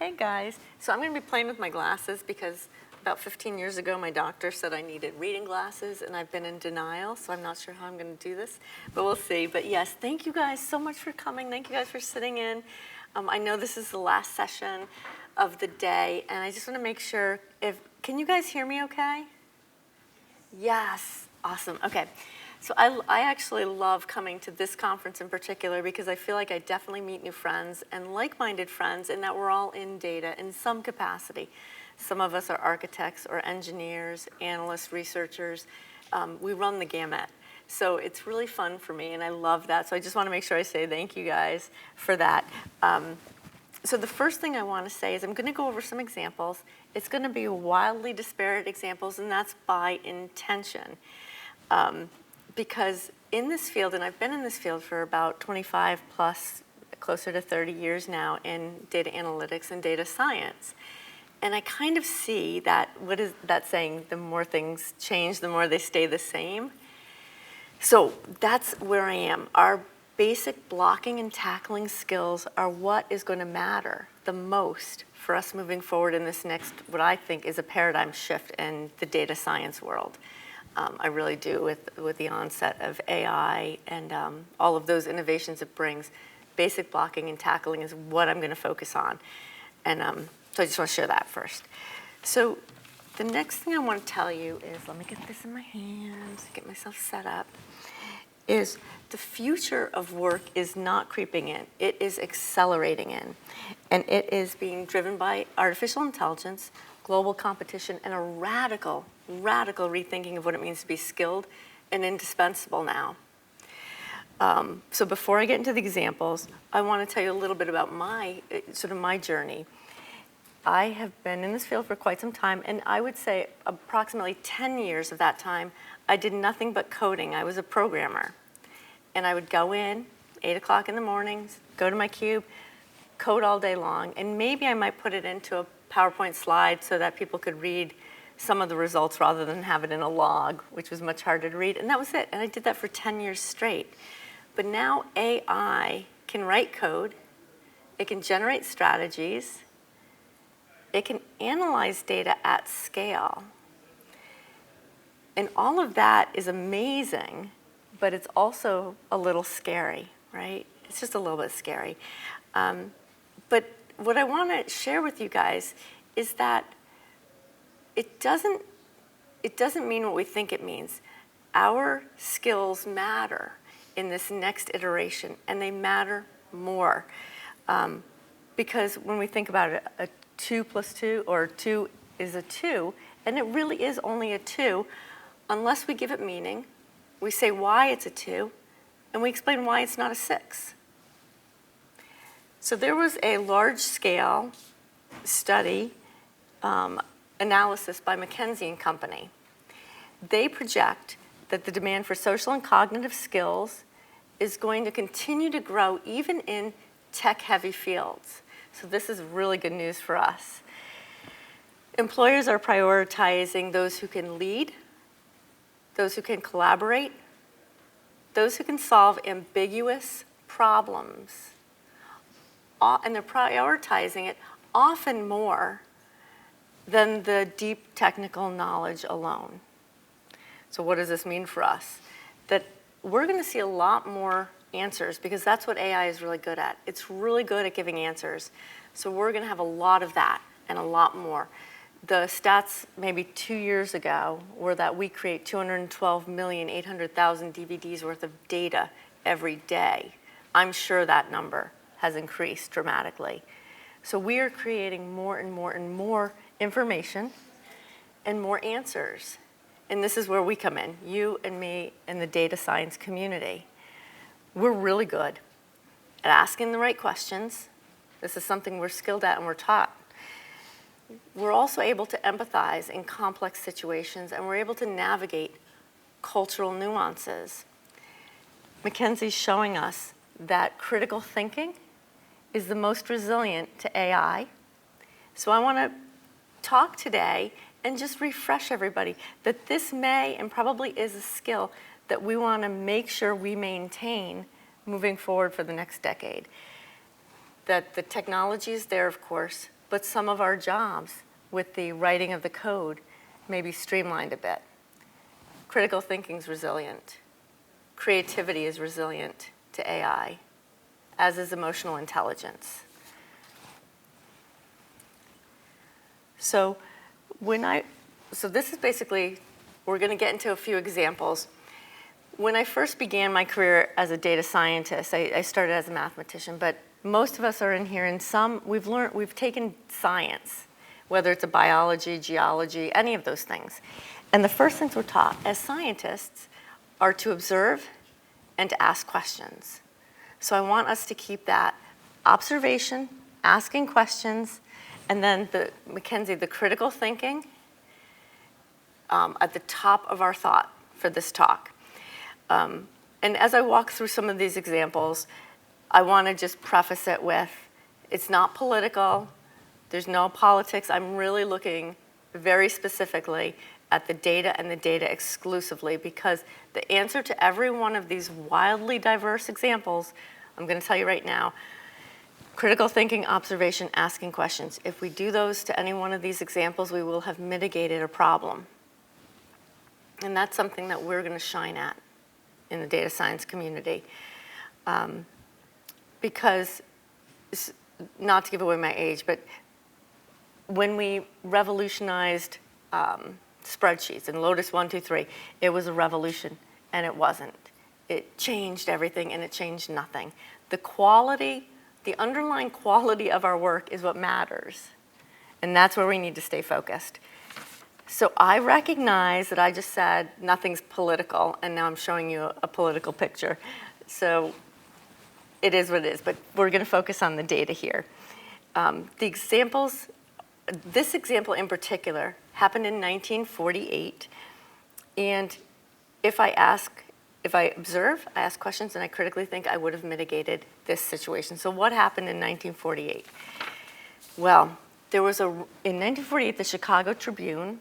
Hey guys. So I'm going to be playing with my glasses because about 15 years ago my doctor said I needed reading glasses and I've been in denial, so I'm not sure how I'm going to do this, but we'll see. But yes, thank you guys so much for coming. Thank you guys for sitting in. I know this is the last session of the day, and I just want to make sure can you guys hear me okay? Yes, awesome. Okay. So I actually love coming to this conference in particular because I feel like I definitely meet new friends and like-minded friends, and that we're all in data in some capacity. Some of us are architects or engineers, analysts, researchers. We run the gamut. So it's really fun for me, and I love that. So I just want to make sure I say thank you guys for that. So the first thing I want to say is I'm going to go over some examples. It's going to be wildly disparate examples, and that's by intention. Because in this field, and I've been in this field for about 25 plus, closer to 30 years now in data analytics and data science. And I kind of see that, what is that saying, the more things change, the more they stay the same. So that's where I am. Our basic blocking and tackling skills are what is going to matter the most for us moving forward in this next, what I think is a paradigm shift in the data science world. I really do, with the onset of AI and all of those innovations it brings. Basic blocking and tackling is what I'm going to focus on. And so I just want to share that first. So the next thing I want to tell you is, let me get this in my hands, get myself set up, is the future of work is not creeping in. It is accelerating in. And it is being driven by artificial intelligence, global competition, and a radical rethinking of what it means to be skilled and indispensable now. So before I get into the examples, I want to tell you a little bit about my journey. I have been in this field for quite some time, and I would say approximately 10 years of that time, I did nothing but coding. I was a programmer. And I would go in, 8 o'clock in the mornings, go to my cube, code all day long, and maybe I might put it into a PowerPoint slide so that people could read some of the results rather than have it in a log, which was much harder to read. And that was it. And I did that for 10 years straight. But now AI can write code. It can generate strategies. It can analyze data at scale. And all of that is amazing, but it's also a little scary, right? It's just a little bit scary. But what I want to share with you guys is that it doesn't mean what we think it means. Our skills matter in this next iteration, and they matter more. Because when we think about it, a 2 plus 2, or 2 is a 2, and it really is only a 2, unless we give it meaning, we say why it's a 2, and we explain why it's not a 6. So there was a large-scale study analysis by McKinsey and Company. They project that the demand for social and cognitive skills is going to continue to grow even in tech-heavy fields. So this is really good news for us. Employers are prioritizing those who can lead, those who can collaborate, those who can solve ambiguous problems. And they're prioritizing it often more than the deep technical knowledge alone. So what does this mean for us? That we're going to see a lot more answers, because that's what AI is really good at. It's really good at giving answers. So we're going to have a lot of that and a lot more. The stats maybe 2 years ago were that we create 212,800,000 DVDs worth of data every day. I'm sure that number has increased dramatically. So we are creating more and more and more information and more answers. And this is where we come in, you and me and the data science community. We're really good at asking the right questions. This is something we're skilled at and we're taught. We're also able to empathize in complex situations, and we're able to navigate cultural nuances. McKinsey's showing us that critical thinking is the most resilient to AI. So I want to talk today and just refresh everybody that this may and probably is a skill that we want to make sure we maintain moving forward for the next decade. That the technology is there, of course, but some of our jobs with the writing of the code may be streamlined a bit. Critical thinking is resilient. Creativity is resilient to AI, as is emotional intelligence. So this is basically, we're going to get into a few examples. When I first began my career as a data scientist, I started as a mathematician, but most of us are in here, and we've taken science, whether it's a biology, geology, any of those things. And the first things we're taught as scientists are to observe and to ask questions. So I want us to keep that observation, asking questions, and then Mackenzie, the critical thinking at the top of our thought for this talk. And as I walk through some of these examples, I want to just preface it with, it's not political, there's no politics. I'm really looking very specifically at the data and the data exclusively, because the answer to every one of these wildly diverse examples, I'm going to tell you right now, critical thinking, observation, asking questions. If we do those to any one of these examples, we will have mitigated a problem. And that's something that we're going to shine at in the data science community. Because, not to give away my age, but when we revolutionized spreadsheets and Lotus 1, 2, 3, it was a revolution, and it wasn't. It changed everything, and it changed nothing. The quality, the underlying quality of our work is what matters, and that's where we need to stay focused. So I recognize that I just said nothing's political, and now I'm showing you a political picture. So it is what it is, but we're going to focus on the data here. The examples, this example in particular, happened in 1948, and if I observe, I ask questions, and I critically think, I would have mitigated this situation. So what happened in 1948? Well, in 1948, the Chicago Tribune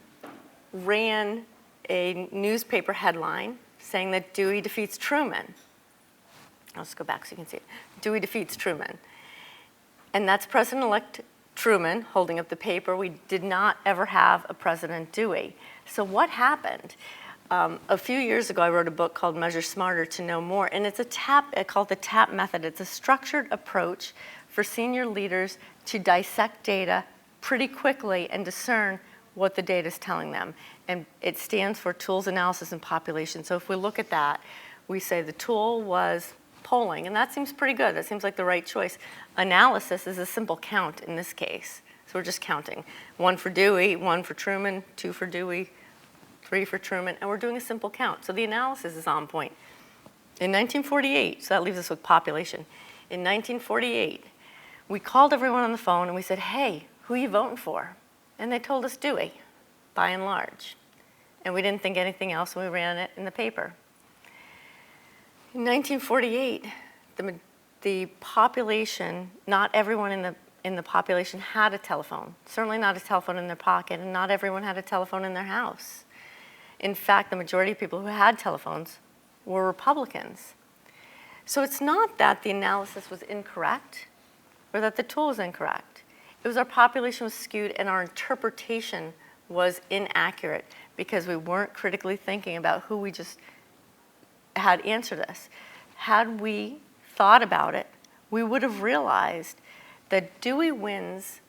ran a newspaper headline saying that Dewey defeats Truman. I'll just go back so you can see it. Dewey defeats Truman. And that's President-elect Truman holding up the paper. We did not ever have a President Dewey. So what happened? A few years ago, I wrote a book called Measure Smarter to Know More, and it's I call it the TAP method. It's a structured approach for senior leaders to dissect data pretty quickly and discern what the data is telling them. And it stands for Tools, Analysis, and Population. So if we look at that, we say the tool was polling, and that seems pretty good. That seems like the right choice. Analysis is a simple count in this case. So we're just counting. 1 for Dewey, 1 for Truman, 2 for Dewey, 3 for Truman, and we're doing a simple count. So the analysis is on point. In 1948, so that leaves us with population. In 1948, we called everyone on the phone and we said, hey, who are you voting for? And they told us Dewey, by and large. And we didn't think anything else, and we ran it in the paper. In 1948, the population, not everyone in the population had a telephone, certainly not a telephone in their pocket, and not everyone had a telephone in their house. In fact, the majority of people who had telephones were Republicans. So it's not that the analysis was incorrect or that the tool was incorrect. It was our population was skewed and our interpretation was inaccurate because we weren't critically thinking about who we just had answered us. Had we thought about it, we would have realized that Dewey wins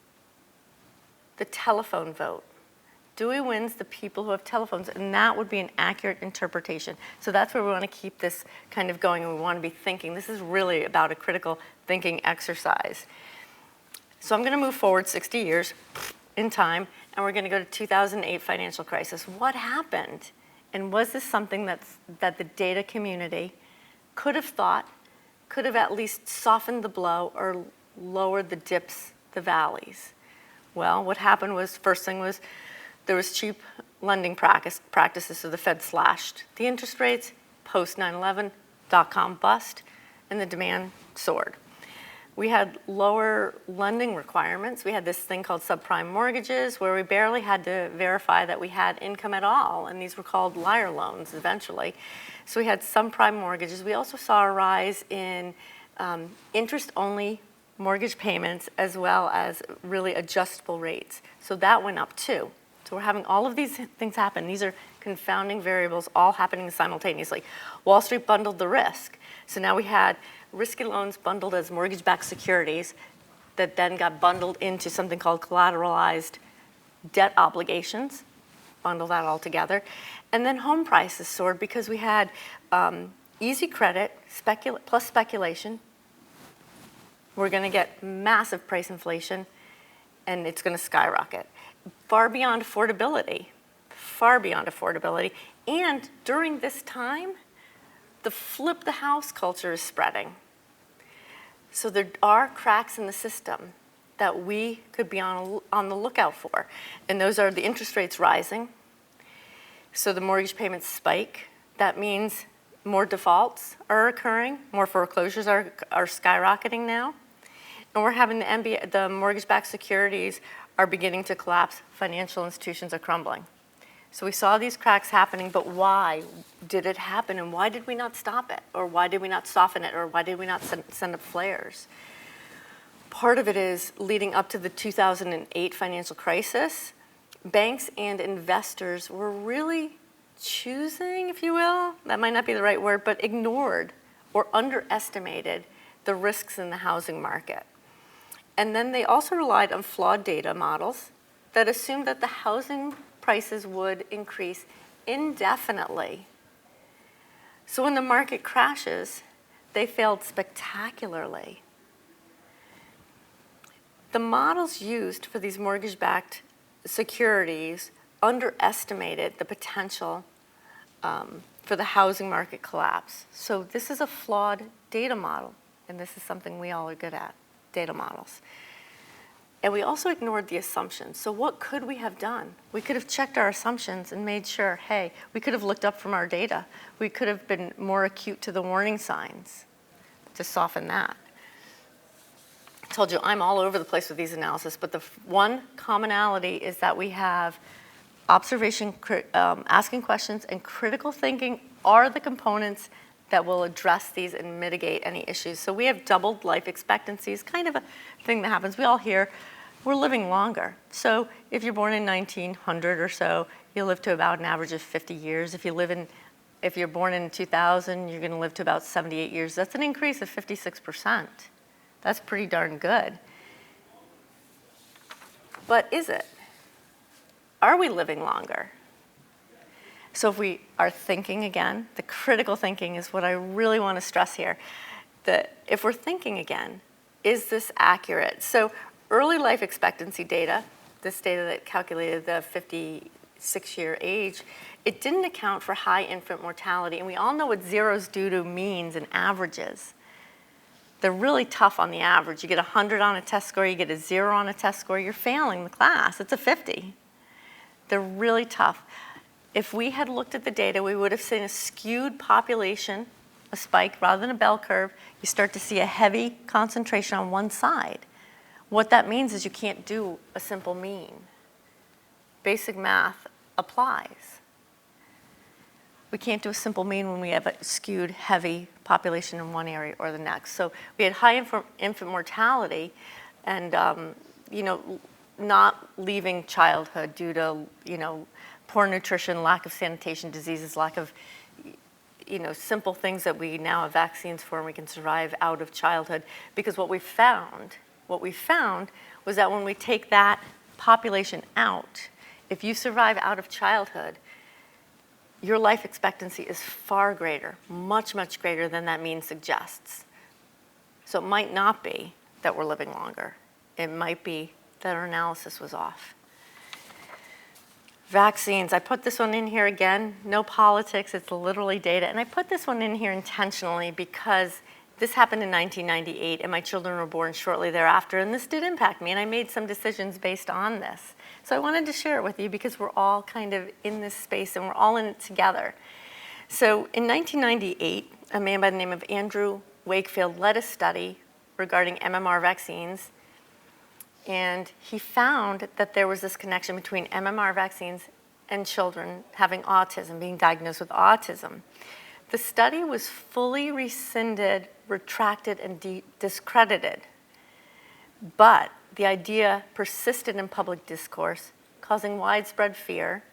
the telephone vote. Dewey wins the people who have telephones, and that would be an accurate interpretation. So that's where we want to keep this kind of going, and we want to be thinking. This is really about a critical thinking exercise. So I'm going to move forward 60 years in time, and we're going to go to 2008 financial crisis. What happened? And was this something that the data community could have thought, could have at least softened the blow or lowered the dips, the valleys? Well, what happened was, first thing was, there was cheap lending practices, so the Fed slashed the interest rates, post 9/11, dot-com bust, and the demand soared. We had lower lending requirements. We had this thing called subprime mortgages where we barely had to verify that we had income at all, and these were called liar loans eventually. So we had subprime mortgages. We also saw a rise in interest-only mortgage payments, as well as really adjustable rates. So that went up too. So we're having all of these things happen. These are confounding variables all happening simultaneously. Wall Street bundled the risk. So now we had risky loans bundled as mortgage-backed securities that then got bundled into something called collateralized debt obligations, bundle that all together. And then home prices soared because we had easy credit plus speculation. We're going to get massive price inflation, and it's going to skyrocket. Far beyond affordability. And during this time, the flip the house culture is spreading. So there are cracks in the system that we could be on the lookout for. And those are the interest rates rising. So the mortgage payments spike. That means more defaults are occurring, more foreclosures are skyrocketing now. And we're having the mortgage-backed securities are beginning to collapse. Financial institutions are crumbling. So we saw these cracks happening, but why did it happen? And why did we not stop it? Or why did we not soften it? Or why did we not send up flares? Part of it is leading up to the 2008 financial crisis, banks and investors were really choosing, if you will, that might not be the right word, but ignored or underestimated the risks in the housing market. And then they also relied on flawed data models that assumed that the housing prices would increase indefinitely. So when the market crashes, they failed spectacularly. The models used for these mortgage-backed securities underestimated the potential for the housing market collapse. So this is a flawed data model, and this is something we all are good at, data models. And we also ignored the assumptions. So what could we have done? We could have checked our assumptions and made sure, hey, we could have looked up from our data. We could have been more acute to the warning signs to soften that. I told you I'm all over the place with these analysis, but the one commonality is that we have observation, asking questions, and critical thinking are the components that will address these and mitigate any issues. So we have doubled life expectancies, kind of a thing that happens. We all hear we're living longer. So if you're born in 1900 or so, you'll live to about an average of 50 years. If you're born in 2000, you're going to live to about 78 years. That's an increase of 56%. That's pretty darn good. But is it? Are we living longer? So if we are thinking again, the critical thinking is what I really want to stress here. That if we're thinking again, is this accurate? So early life expectancy data, this data that calculated the 56-year age, it didn't account for high infant mortality. And we all know what zeros do to means and averages. They're really tough on the average. You get 100 on a test score, you get a 0 on a test score, you're failing the class. It's a 50. They're really tough. If we had looked at the data, we would have seen a skewed population, a spike rather than a bell curve. You start to see a heavy concentration on one side. What that means is you can't do a simple mean. Basic math applies. We can't do a simple mean when we have a skewed, heavy population in one area or the next. So we had high infant mortality and, not leaving childhood due to, poor nutrition, lack of sanitation diseases, lack of, simple things that we now have vaccines for and we can survive out of childhood. Because what we found was that when we take that population out, if you survive out of childhood, your life expectancy is far greater, much, much greater than that mean suggests. So it might not be that we're living longer. It might be that our analysis was off. Vaccines, I put this one in here again, no politics, it's literally data. And I put this one in here intentionally because this happened in 1998 and my children were born shortly thereafter, and this did impact me, and I made some decisions based on this. So I wanted to share it with you because we're all kind of in this space and we're all in it together. So in 1998, a man by the name of Andrew Wakefield led a study regarding MMR vaccines, and he found that there was this connection between MMR vaccines and children having autism, being diagnosed with autism. The study was fully rescinded, retracted, and discredited. But the idea persisted in public discourse, causing widespread fear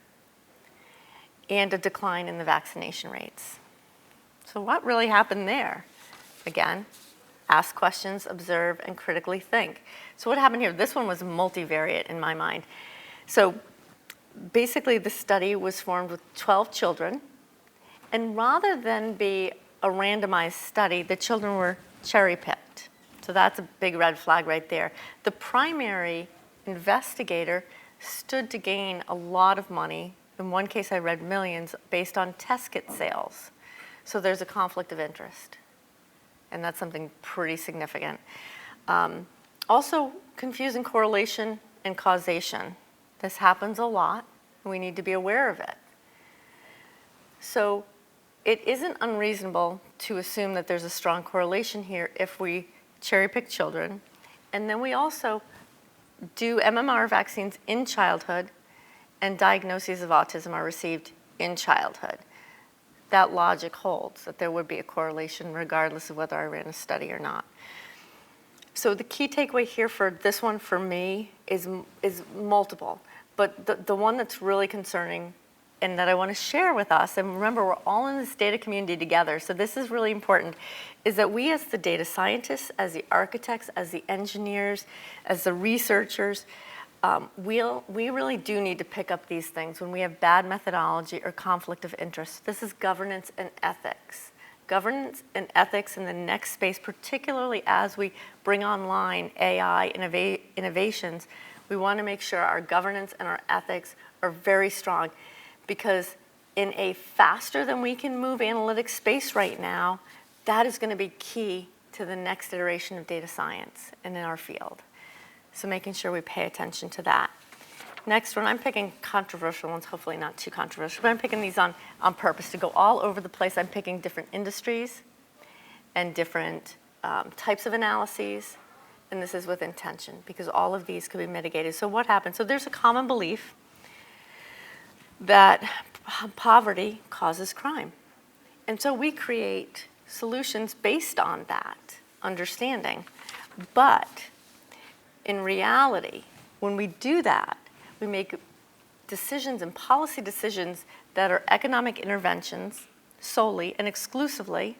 and a decline in the vaccination rates. So what really happened there? Again, ask questions, observe, and critically think. So what happened here? This one was multivariate in my mind. So basically, the study was formed with 12 children, and rather than be a randomized study, the children were cherry-picked. So that's a big red flag right there. The primary investigator stood to gain a lot of money. In one case, I read millions based on test kit sales. So there's a conflict of interest, and that's something pretty significant. Also, confusing correlation and causation. This happens a lot, and we need to be aware of it. So it isn't unreasonable to assume that there's a strong correlation here if we cherry-pick children. And then we also do MMR vaccines in childhood, and diagnoses of autism are received in childhood. That logic holds, that there would be a correlation regardless of whether I ran a study or not. So the key takeaway here for this one for me is multiple. But the one that's really concerning and that I want to share with us, and remember, we're all in this data community together, so this is really important, is that we as the data scientists, as the architects, as the engineers, as the researchers, we really do need to pick up these things when we have bad methodology or conflict of interest. This is governance and ethics. Governance and ethics in the next space, particularly as we bring online AI innovations, we want to make sure our governance and our ethics are very strong, because in a faster than we can move analytics space right now, that is going to be key to the next iteration of data science and in our field. So making sure we pay attention to that. Next one, I'm picking controversial ones, hopefully not too controversial, but I'm picking these on purpose to go all over the place. I'm picking different industries and different types of analyses, and this is with intention, because all of these could be mitigated. So what happens? So there's a common belief that poverty causes crime. And so we create solutions based on that understanding. But in reality, when we do that, we make decisions and policy decisions that are economic interventions solely and exclusively,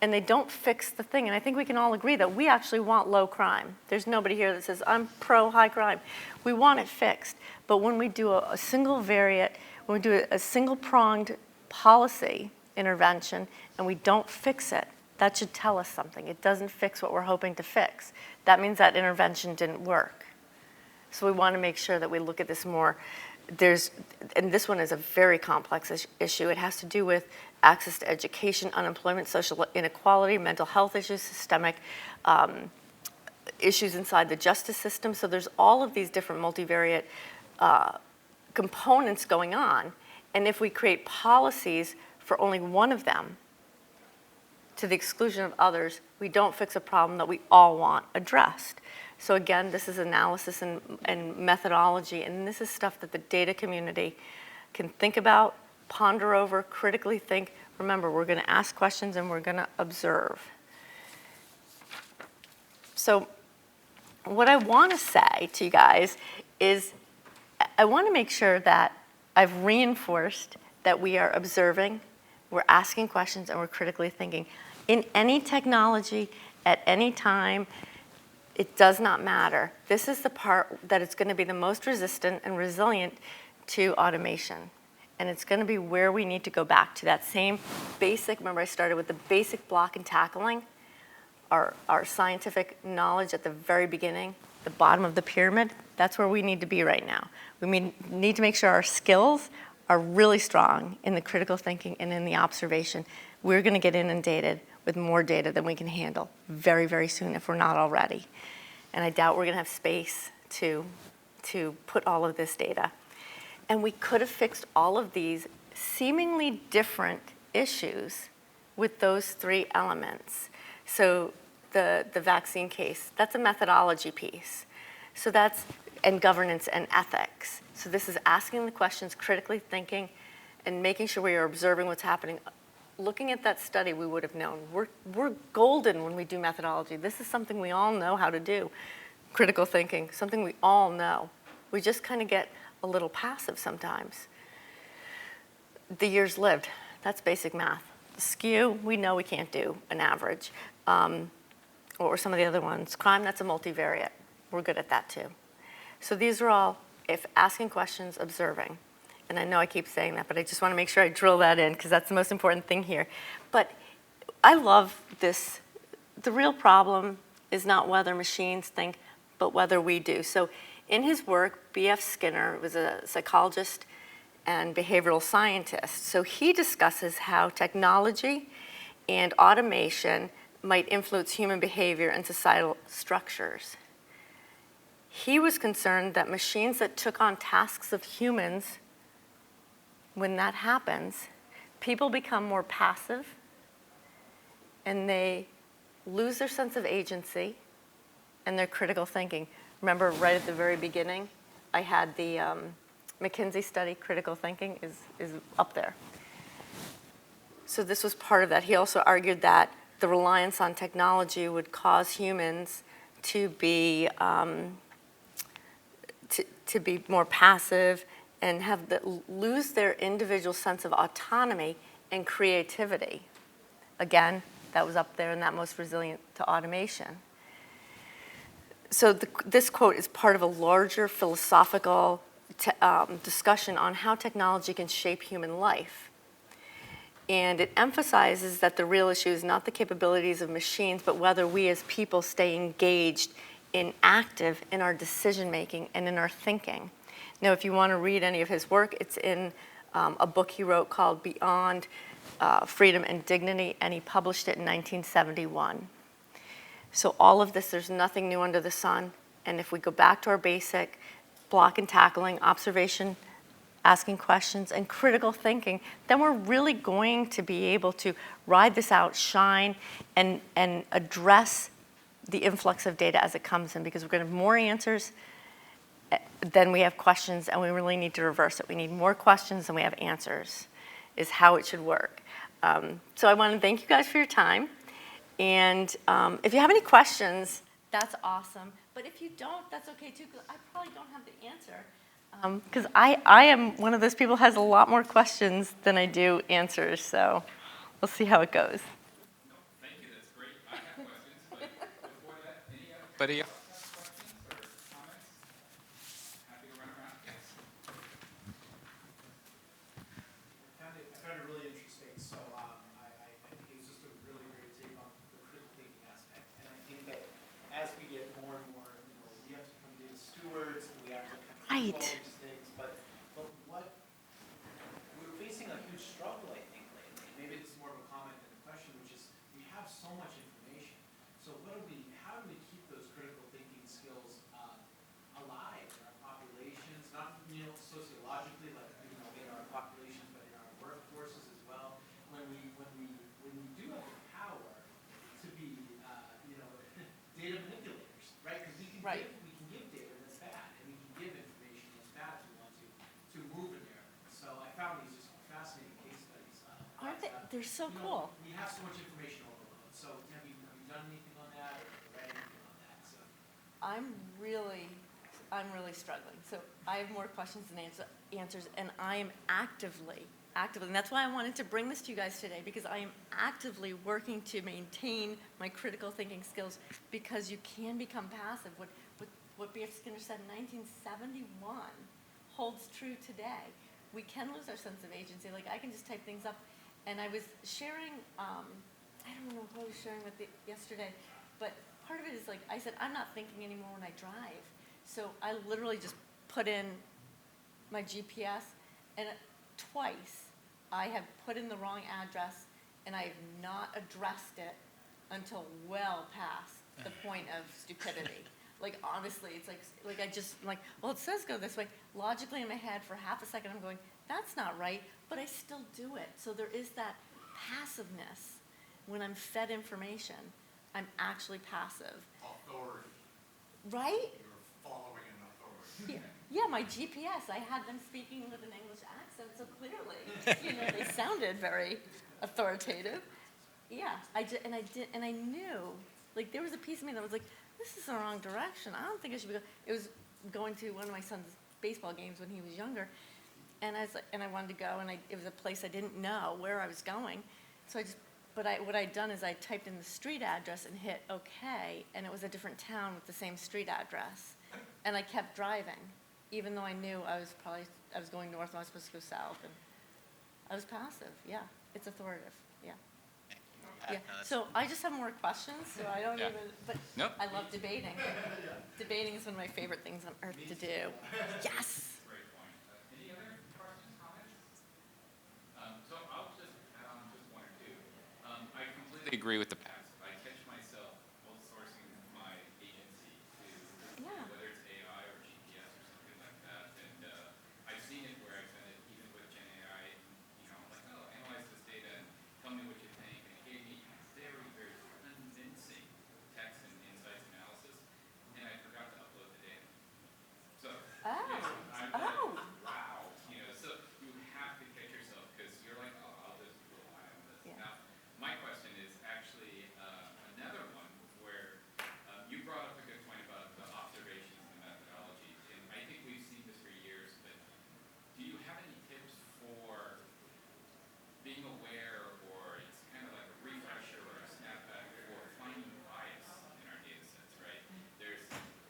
and they don't fix the thing. And I think we can all agree that we actually want low crime. There's nobody here that says, I'm pro high crime. We want it fixed. But when we do a single variant, when we do a single pronged policy intervention and we don't fix it, that should tell us something. It doesn't fix what we're hoping to fix. That means that intervention didn't work. So we want to make sure that we look at this more. And this one is a very complex issue. It has to do with access to education, unemployment, social inequality, mental health issues, systemic issues inside the justice system. So there's all of these different multivariate components going on. And if we create policies for only one of them, to the exclusion of others, we don't fix a problem that we all want addressed. So again, this is analysis and methodology, and this is stuff that the data community can think about, ponder over, critically think. Remember, we're going to ask questions and we're going to observe. So what I want to say to you guys is I want to make sure that I've reinforced that we are observing, we're asking questions, and we're critically thinking. In any technology, at any time, it does not matter. This is the part that it's going to be the most resistant and resilient to automation. And it's going to be where we need to go back to that same basic, remember I started with the basic block and tackling, our scientific knowledge at the very beginning, the bottom of the pyramid. That's where we need to be right now. We need to make sure our skills are really strong in the critical thinking and in the observation. We're going to get inundated with more data than we can handle very, very soon if we're not already. And I doubt we're going to have space to put all of this data. And we could have fixed all of these seemingly different issues with those three elements. So the vaccine case, that's a methodology piece. So that's, and governance and ethics. So this is asking the questions, critically thinking, and making sure we are observing what's happening. Looking at that study, we would have known. We're golden when we do methodology. This is something we all know how to do. critical thinking, something we all know. We just kind of get a little passive sometimes. The years lived, that's basic math. The skew, we know we can't do an average. Or some of the other ones. Crime, that's a multivariate. We're good at that too. So these are all, if asking questions, observing. And I know I keep saying that, but I just want to make sure I drill that in because that's the most important thing here. But I love this. The real problem is not whether machines think, but whether we do. So in his work, B.F. Skinner was a psychologist and behavioral scientist. So he discusses how technology and automation might influence human behavior and societal structures. He was concerned that machines that took on tasks of humans, when that happens, people become more passive and they lose their sense of agency and their critical thinking. Remember right at the very beginning, I had the McKinsey study, critical thinking is up there. So this was part of that. He also argued that the reliance on technology would cause humans to be more passive and lose their individual sense of autonomy and creativity. Again, that was up there and that most resilient to automation. So this quote is part of a larger philosophical discussion on how technology can shape human life. And it emphasizes that the real issue is not the capabilities of machines, but whether we as people stay engaged and active in our decision-making and in our thinking. Now, if you want to read any of his work, it's in a book he wrote called Beyond Freedom and Dignity, and he published it in 1971. So all of this, there's nothing new under the sun. And if we go back to our basic block and tackling, observation, asking questions, and critical thinking, then we're really going to be able to ride this out, shine, and address the influx of data as it comes in, because we're going to have more answers than we have questions, and we really need to reverse it. We need more questions than we have answers, is how it should work. So I want to thank you guys for your time. And if you have any questions, that's awesome. But if you don't, that's okay too, because I probably don't have the answer. Because I am one of those people who has a lot more questions than I do answers. So we'll see how it goes. No, thank you. That's great. I have questions. But before that, anybody else have questions or comments? Happy to run around? Yes. I found it really interesting. So I think it's just a really great take on the critical thinking aspect. And I think that as we get more and more, we have to become data stewards, and we have to kind of Right. control these things. But what we're facing a huge struggle, I think, lately. Maybe it's more of a comment than a question, which is we have so much information. So how do we keep those critical thinking skills alive in our populations, not sociologically, like in our populations, but in our workforces as well. When we do have the power to be data manipulators, right? Because we can give data that's bad, and we can give information that's bad if we want to move in there. So I found these just fascinating case studies. Aren't they? They're so cool. We have so much information overload. So have you done anything on that, or read anything on that? So I'm really struggling. So I have more questions than answers, and I am actively, and that's why I wanted to bring this to you guys today, because I am actively working to maintain my critical thinking skills, because you can become passive. What B.F. Skinner said in 1971 holds true today. We can lose our sense of agency. Like, I can just type things up, and I was sharing, I don't know who I was sharing with yesterday, but part of it is like, I said, I'm not thinking anymore when I drive. So I literally just put in my GPS, and twice I have put in the wrong address, and I have not addressed it until well past the point of stupidity. Like, honestly, it's like I just, like, well, it says go this way. Logically in my head for half a second, I'm going, that's not right, but I still do it. So there is that passiveness. When I'm fed information, I'm actually passive. Authority. Right? You're following an authority. Yeah, my GPS, I had them speaking with an English accent, so clearly, they sounded very authoritative. Yeah, I did, and I knew, like, there was a piece of me that was like, this is the wrong direction. I don't think I should be going. It was going to one of my son's baseball games when he was younger, and I wanted to go, and it was a place I didn't know where I was going, so what I'd done is I typed in the street address and hit OK, and it was a different town with the same street address, and I kept driving, even though I knew I was going north and I was supposed to go south, and I was passive. Yeah, it's authoritative. Yeah. Yeah. So I just have more questions, so I don't Yeah. even. But Nope. I love debating. Debating is one of my favorite things on earth to do. Yes. Great point. Any other questions, comments? So I'll just add on just one or two. I completely agree with the past. I catch myself outsourcing my agency to Yeah. whether it's AI or GPS or something like that. And I've seen it where I've done it even with Gen AI. Like, oh, analyze this data and tell me what you think. And it gave me very, very convincing text and insights analysis. And I forgot to upload the data. So, I'm Oh. like, wow. So you have to catch yourself because you're like, oh, I'll just rely on this. Yeah. Now, my question is actually another one where you brought up a good point about the observations and the methodology. And I think we've seen this for years, but do you have any tips for being aware, or it's kind of like a refresher or a snapback for finding bias in our data sets, right? There's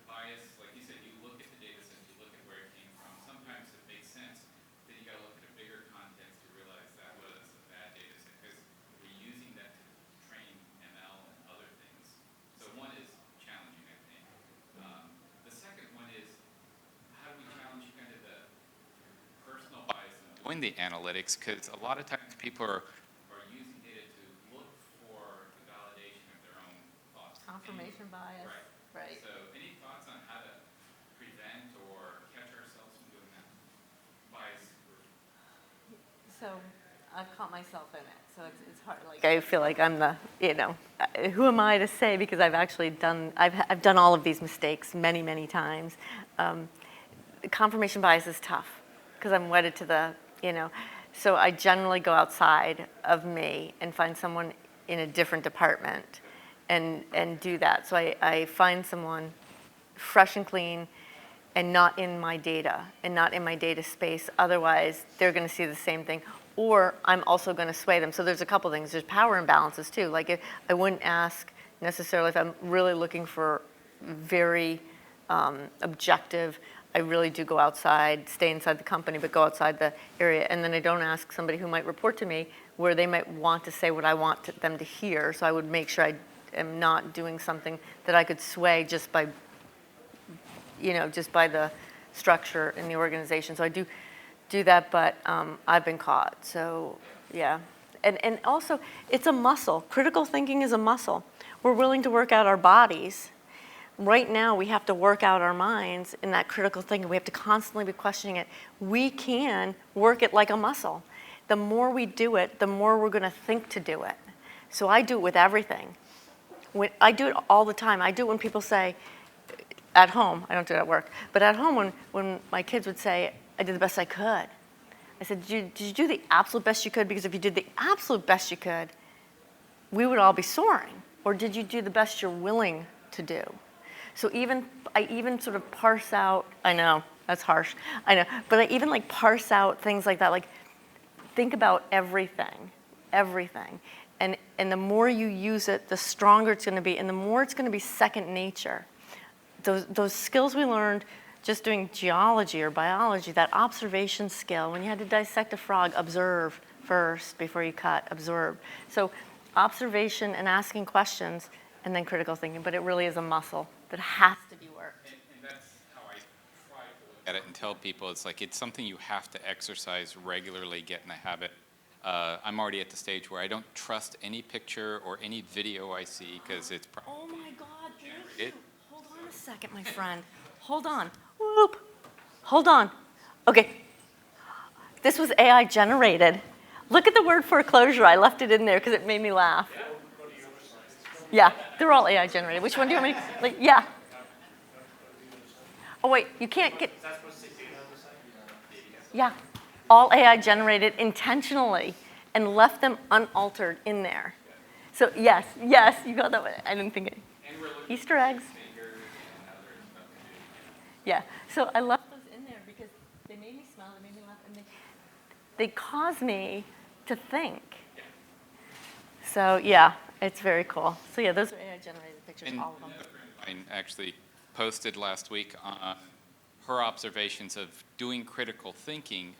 bias, like you said, you look at the data sets, you look at where it came from. Sometimes it makes sense, then you got to look at a bigger context to realize that was a bad data set because we're using that to train ML and other things. So one is challenging, I think. The second one is how do we challenge kind of the personal bias in doing the analytics, because a lot of times people are using data to look for the validation of their own thoughts. Confirmation bias. Right. So any thoughts on how to prevent or catch ourselves from doing that bias? So I've caught myself in it. So it's hard. Like I feel like I'm the, who am I to say? Because I've actually I've done all of these mistakes many, many times. Confirmation bias is tough because I'm wedded to the, so I generally go outside of me and find someone in a different department and do that. So I find someone fresh and clean and not in my data and not in my data space. Otherwise, they're going to see the same thing. Or I'm also going to sway them. So there's a couple things. There's power imbalances too. Like if I wouldn't ask necessarily if I'm really looking for very objective, I really do go outside, stay inside the company, but go outside the area. And then I don't ask somebody who might report to me where they might want to say what I want them to hear. So I would make sure I am not doing something that I could sway just by, just by the structure in the organization. So I do that, but I've been caught. So yeah. And also, it's a muscle. Critical thinking is a muscle. We're willing to work out our bodies. Right now, we have to work out our minds in that critical thinking. We have to constantly be questioning it. We can work it like a muscle. The more we do it, the more we're going to think to do it. So I do it with everything. I do it all the time. I do it when people say, at home, I don't do it at work, but at home when my kids would say, I did the best I could. I said, did you do the absolute best you could? Because if you did the absolute best you could, we would all be soaring. Or did you do the best you're willing to do? So I even sort of parse out, I know, that's harsh, I know, but I even like parse out things like that, like think about everything. And the more you use it, the stronger it's gonna be, and the more it's gonna be second nature. Those skills we learned just doing geology or biology, that observation skill, when you had to dissect a frog, observe first before you cut, observe. So observation and asking questions, and then critical thinking, but it really is a muscle that has to be worked. And that's how I try to look at it and tell people it's something you have to exercise regularly, get in the habit. I'm already at the stage where I don't trust any picture or any video I see because it's probably Oh my God, thank you. it. Hold on a second, my friend. Hold on. Whoop. Hold on. Okay. This was AI generated. Look at the word foreclosure. I left it in there because it made me laugh. Yeah, they're all AI generated. Which one do you want me to, like, yeah. Oh wait, you can't get, yeah. All AI generated intentionally and left them unaltered in there. So yes, you got that one. I didn't think it. And we're looking Easter eggs. finger Yeah, so I left those in there because they made me smile, they made me laugh, and they cause me to think. So yeah, it's very cool. So yeah, those are AI-generated pictures, And all of them. another friend of mine actually posted last week on her observations of doing critical thinking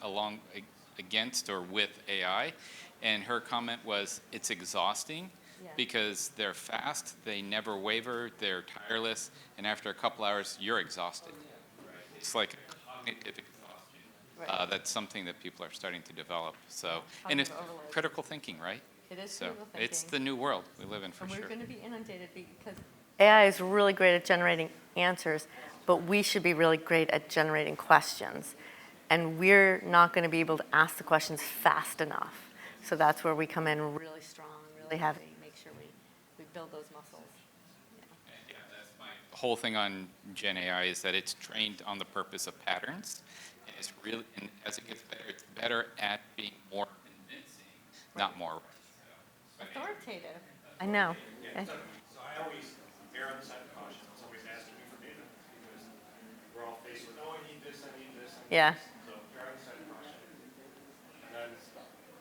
against or with AI, and her comment was, it's exhausting Yeah. because they're fast, they never waver, they're tireless, and after a couple hours, you're exhausted. It's like cognitive exhaustion. Right. That's something that people are starting to develop. So, Yeah, and it's cognitive overload. critical thinking, right? It is So critical it's thinking. the new world we live in for And sure. we're going to be inundated because AI is really great at generating answers, but we should be really great at generating questions. And we're not going to be able to ask the questions fast enough. So that's where we come in really strong, really heavy, make sure we build those muscles. Yeah, that's my whole thing on Gen AI is that it's trained on the purpose of patterns. And it's really, and as it gets better, it's better at being more convincing, not more. Authoritative. I know. Okay. So I always err on the side of caution. It's always asking me for data because we're all faced with, oh, I need this, I need this, I need Yeah. this. So err on the side of caution. And then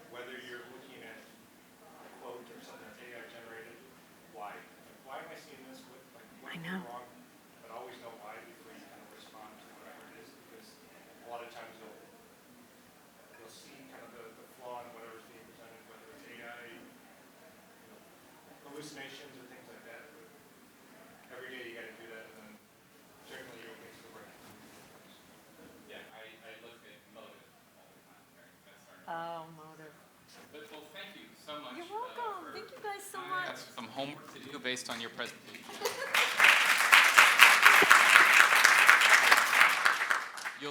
whether you're looking at a quote or something that's AI generated, why? Why am I seeing this? What I could be know. wrong? But always know why before you kind of respond to whatever it is, because a lot of times you'll see kind of the flaw in whatever's being presented, whether it's AI, hallucinations or things like that. But every day you got to do that, and then generally you'll get to the right. Yeah, I look at motive all the time. Right? That's our Oh, motive. But well, thank you so much. You're welcome. Thank you guys so I have much. some homework to do based on your presentation.